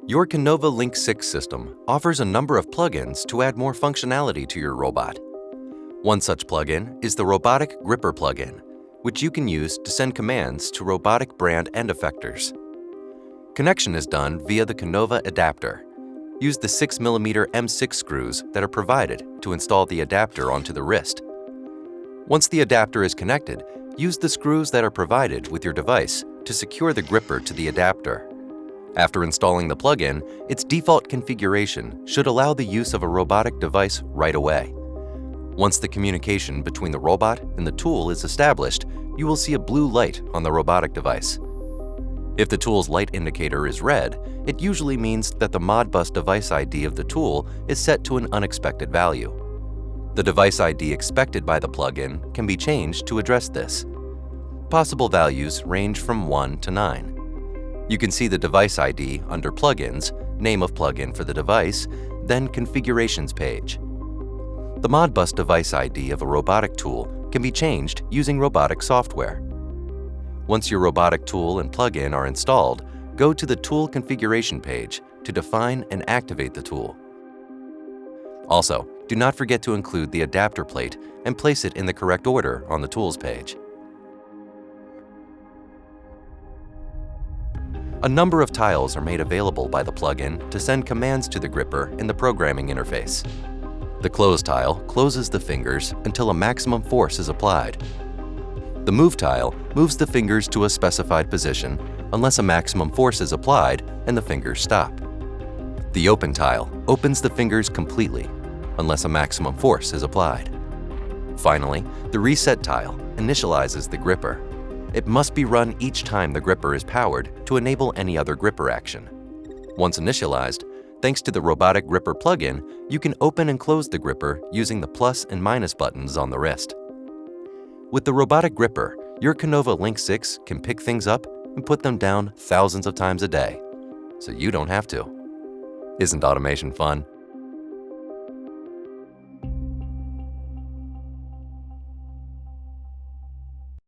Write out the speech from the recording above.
Your Canova Link 6 system offers a number of plugins to add more functionality to your robot. One such plugin is the Robotiq Gripper plugin, which you can use to send commands to Robotiq brand end effectors. Connection is done via the Canova adapter. Use the 6mm M6 screws that are provided to install the adapter onto the wrist. Once the adapter is connected, use the screws that are provided with your device to secure the gripper to the adapter. After installing the plugin, its default configuration should allow the use of a robotic device right away. Once the communication between the robot and the tool is established, you will see a blue light on the robotic device. If the tool's light indicator is red, it usually means that the Modbus device ID of the tool is set to an unexpected value. The device ID expected by the plugin can be changed to address this. Possible values range from 1 to 9. You can see the device ID under Plugins, name of plugin for the device, then Configurations page. The Modbus device ID of a robotic tool can be changed using robotic software. Once your robotic tool and plugin are installed, go to the Tool Configuration page to define and activate the tool. Also, do not forget to include the adapter plate and place it in the correct order on the Tools page. A number of tiles are made available by the plugin to send commands to the gripper in the programming interface. The Close tile closes the fingers until a maximum force is applied. The Move tile moves the fingers to a specified position unless a maximum force is applied and the fingers stop. The Open tile opens the fingers completely unless a maximum force is applied. Finally, the Reset tile initializes the gripper. It must be run each time the gripper is powered to enable any other gripper action. Once initialized, thanks to the Robotiq Gripper plugin, you can open and close the gripper using the plus and minus buttons on the wrist. With the Robotiq Gripper, your Canova Link 6 can pick things up and put them down thousands of times a day, so you don't have to. Isn't automation fun?